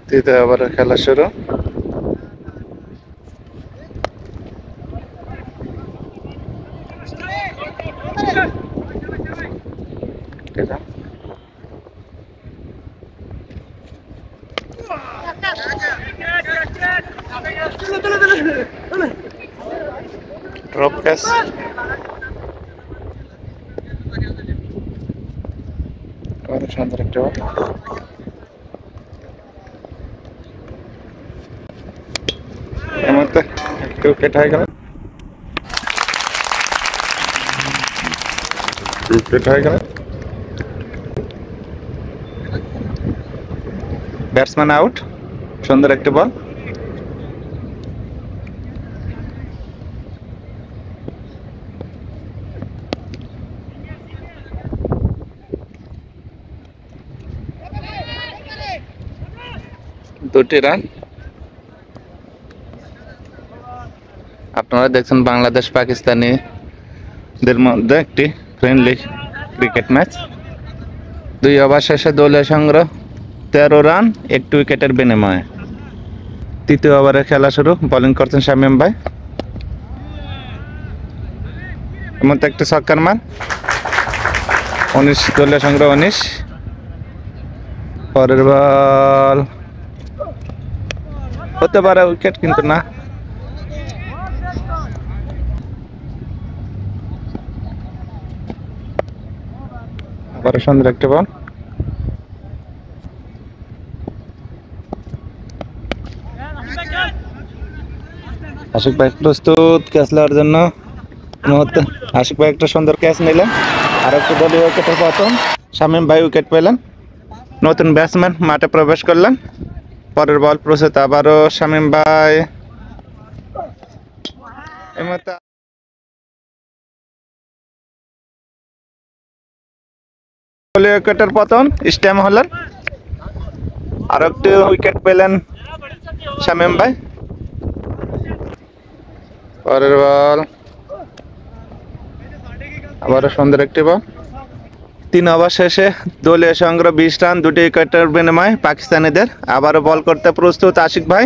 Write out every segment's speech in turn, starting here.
তৃতীয় ওভারের খেলা শুরু। Drop catch. সুন্দর একটা বল। এর মধ্যে একটু উইকেট হয়ে গেল। উইকেট হয়ে গেল। Batsman out. সুন্দর একটা বল। দুটি রান। আপনারা দেখছেন বাংলাদেশ পাকিস্তানিদের মধ্যে একটি ফ্রেন্ডলি ক্রিকেট ম্যাচ। 2 ওভার শেষে দলীয় সংগ্রহ 13 রান 1 উইকেটের বিনিময়ে। তৃতীয় ওভারের খেলা শুরু। বোলিং করছেন শামীম ভাই। এর মধ্যে একটি ছক্কার মার। 19 দলীয় সংগ্রহ 19। পরের বল হতে পারে উইকেট, কিন্তু না। আবার সুন্দর একটা বল। আশিক ভাই প্রস্তুত ক্যাচ নেওয়ার জন্য। মুহূর্তে আশিক ভাই একটা সুন্দর ক্যাচ নিলেন। আর একটু দলীয় উইকেটের পতন। শামীম ভাই উইকেট পেলেন। নতুন ব্যাটসম্যান মাঠে প্রবেশ করলেন। পরের বল প্রস্তুত। আবারও শামীম ভাই। এই মুহূর্তে দলীয় উইকেটের পতন। স্ট্যাম্প হলেন। আর একটি উইকেট পেলেন শামীম ভাই। পরের বল আবারও সুন্দর একটি বল। 3 ওভার শেষে দলীয় সংগ্রহ 20 রান 2টি উইকেটের বিনিময়ে পাকিস্তানিদের। আবারও বল করতে প্রস্তুত আশিক ভাই।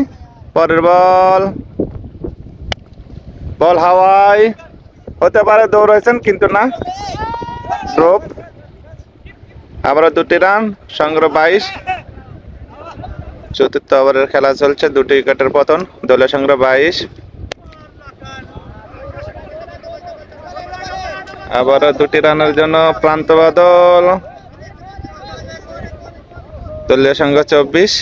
পরের বল বল হাওয়ায় হতে পারে, দৌড়াইছেন কিন্তু না। ড্রপ। আবারও 2টি রান সংগ্রহ 22। চতুর্থ ওভারের খেলা চলছে। 2টি উইকেটের পতন। দলীয় সংগ্রহ 22। আবারও 2টি রানের জন্য প্রান্ত বদল। দলীয় সংগ্রহ 24।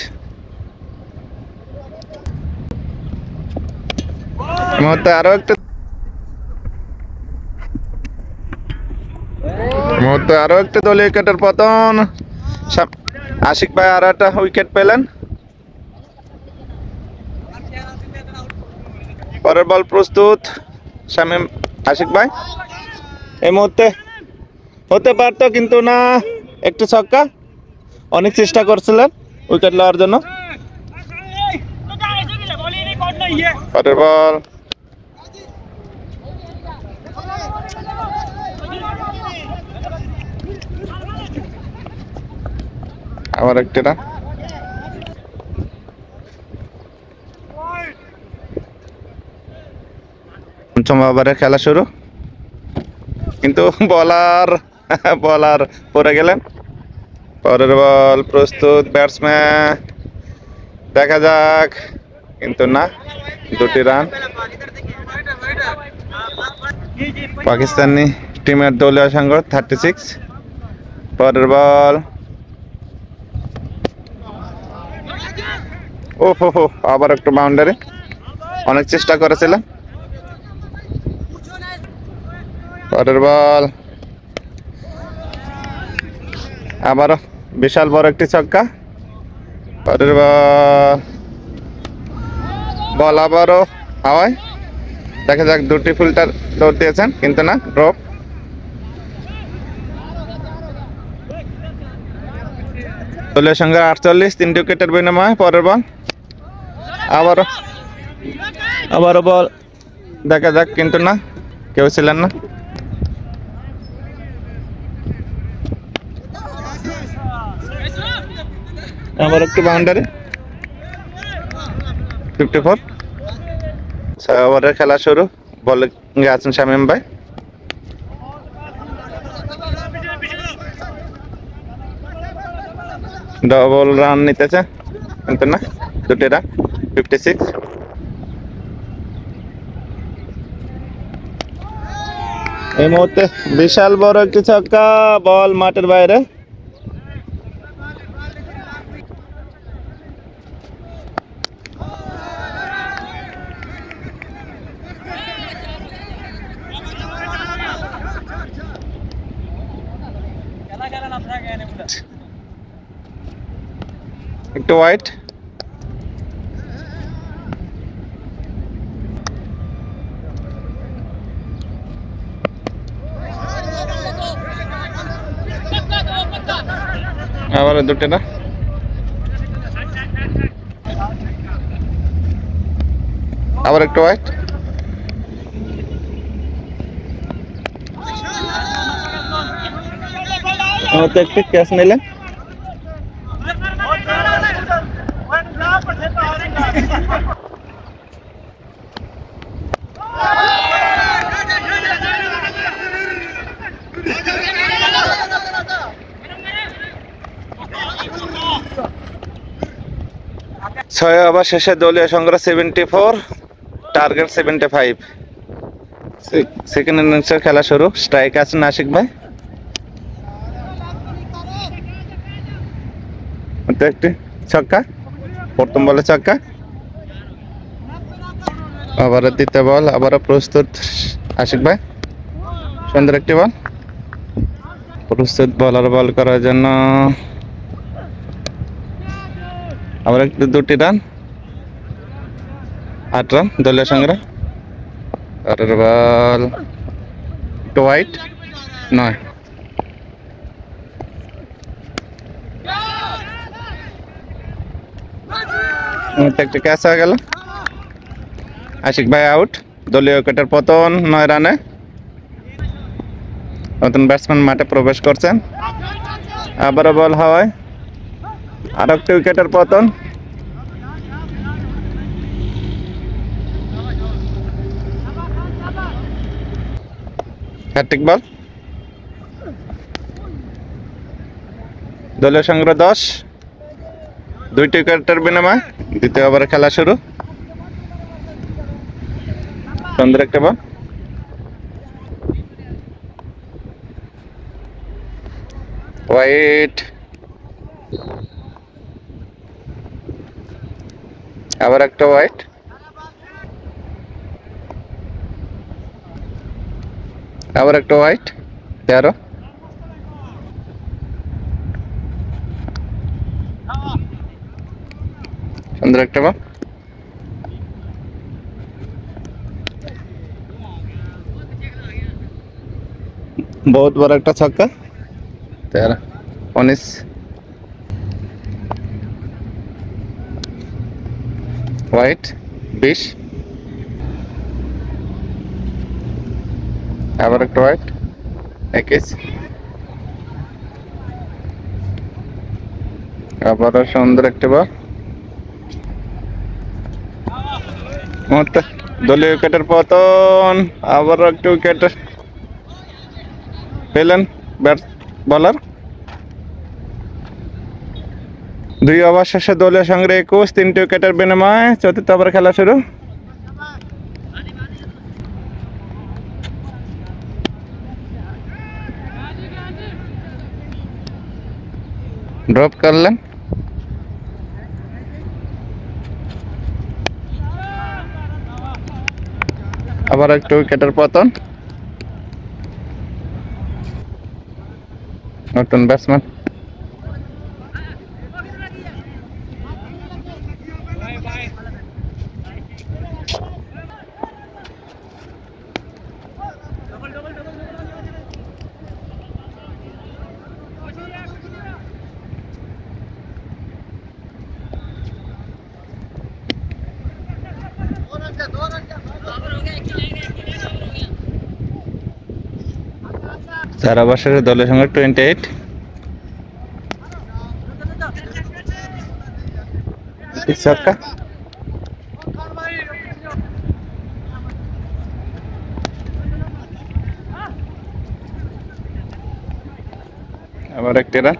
মুহূর্তে আরো একটা দলীয় উইকেটের পতন। আশিক ভাই আর একটা উইকেট পেলেন। পরের বল প্রস্তুত শামীম আশিক ভাই। এই মুহূর্তে হতে পারতো, কিন্তু না। একটু ছক্কা। অনেক চেষ্টা করছিলেন উইকেট নেওয়ার জন্য। পরের বল আবার একটি রান। পঞ্চম ওভারের খেলা শুরু, কিন্তু বলার পড়ে গেলেন। পরের বল প্রস্তুত ব্যাটসম্যান। দেখা যাক, কিন্তু না। 2টি রান। পাকিস্তানি টিমের দলীয় সংগ্রহ 36। পরের বল ওহো, আবার একটু বাউন্ডারি। অনেক চেষ্টা করেছিলেন। পরের বল আবারও বিশাল বড় একটি ছক্কা। পরের বল আবারও হাওয়ায়। দেখা যাক, 2টি ফিল্টার দৌড় দিয়েছেন, কিন্তু না। ড্রপ। দলীয় সংগ্রহ 48, 3টি উইকেটের বিনিময়ে। পরের বল আবারও বল। দেখা যাক, কিন্তু না। কেউ ছিলেন না। আবার একটু বাউন্ডারি 54। 6 ওভারের খেলা শুরু। বলে আছেন শামীম ভাই। ডবল রান নিতেছে কিন্তু না, 2টি রান, 56। এই মুহূর্তে বিশাল বড় একটি ছক্কা, বল মাঠের বাইরে। একটু হোয়াইট। আবার 2টি না, আবার একটু হোয়াইট। একটু ক্যাচ নিলেন। ছয় ওভার শেষে দলীয় সংগ্রহ 74, টার্গেট 75। সেকেন্ড ইনিংসের খেলা শুরু। স্ট্রাইক আছেন আশিক ভাই। একটি ছক্কা, প্রথম বলে ছক্কা। আবারও দ্বিতীয় বল, আবারও প্রস্তুত আশিক ভাই। সুন্দর একটি বল, প্রস্তুত বলার বল করার জন্য। আবার একটু 2টি রান, 8 রান দলীয় সংগ্রহ। পরের বল একটু হোয়াইট, নয়। একটি ক্যাচ হয়ে গেল। আশিক ভাই আউট। দলীয় উইকেটের পতন 9 রানে। নতুন ব্যাটসম্যান মাঠে প্রবেশ করছেন। আবারও বল হাওয়ায়, আর একটি উইকেটের পতন। হ্যাট্রিক বল। দলীয় সংগ্রহ 10, 2টি উইকেটের বিনিময়ে। দ্বিতীয় ওভারে খেলা শুরু। সুন্দর একটা বল, হোয়াইট। আবার একটা হোয়াইট। আবার একটা হোয়াইট, 13। সুন্দর একটা বল, बहुत बड़ा একটা ছক্কা। 13, 19। হোয়াইট 20। আবার একটা হোয়াইট 21। আবারও সুন্দর একটা বল। দলীয় উইকেটের পতন। আবারও একটা উইকেট পেলেন বলার। 2 ওভার শেষে দলীয় সংগ্রহ 21, 3টি উইকেটের বিনিময়ে। চতুর্থ ওভার খেলা শুরু। ড্রপ করলেন। আবার একটু উইকেটের পতন। নতুন ব্যাটসম্যান। ধারাভাষ্যের দলের সঙ্গে 28। ছক্কা। আবার একটি রান।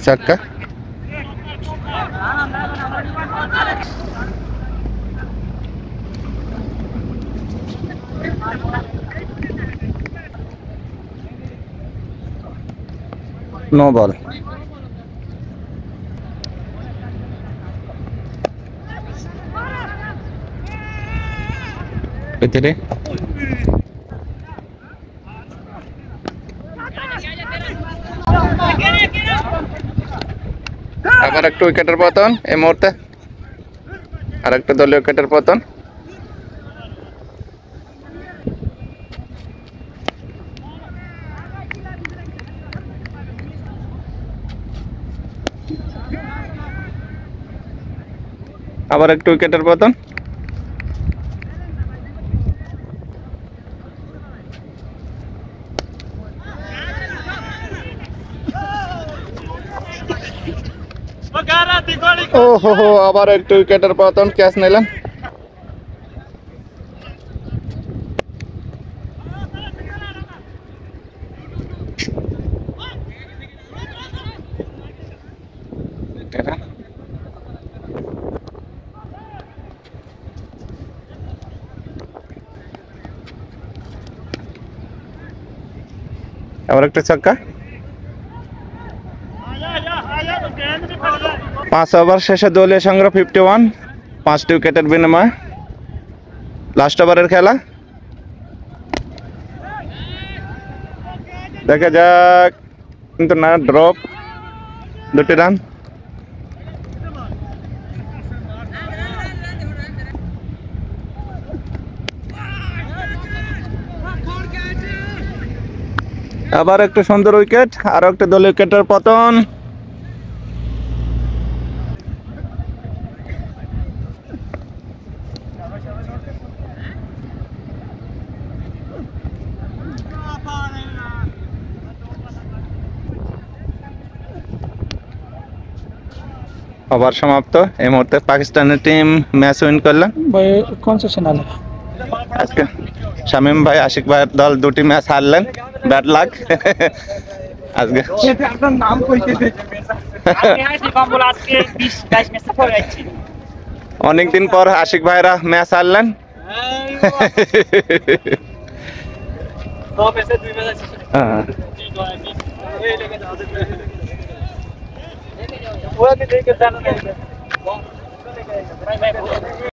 ছক্কা। No ball. ভিতরে আবার একটা উইকেটের পতন এই মুহূর্তে, আর একটা দলীয় উইকেটের পতন। আবার একটা উইকেটের পতন। ওহো, আবার একটা উইকেটের পতন, ক্যাচ নিলেন। আবার একটা ছক্কা। 5 ওভার শেষে দলীয় সংগ্রহ 51, 5টি উইকেটের বিনিময়ে। লাস্ট ওভারের খেলা, দেখা যাক, কিন্তু না, ড্রপ, 2টি রান। আবার একটা সুন্দর উইকেট, আরো একটা দলীয় উইকেটের পতন। ওভার সমাপ্ত। এই মুহূর্তে পাকিস্তানের টিম ম্যাচ উইন করলেন। भाई कौन सा चैनल है? আজকে শামীম ভাই, আশিক ভাইয়ের দল 2টি ম্যাচ হারলেন, ব্যাড লাক। আজকে আপনার নাম কইতে অনেকদিন পর আশিক ভাইরা ম্যাচ হারলেন। वो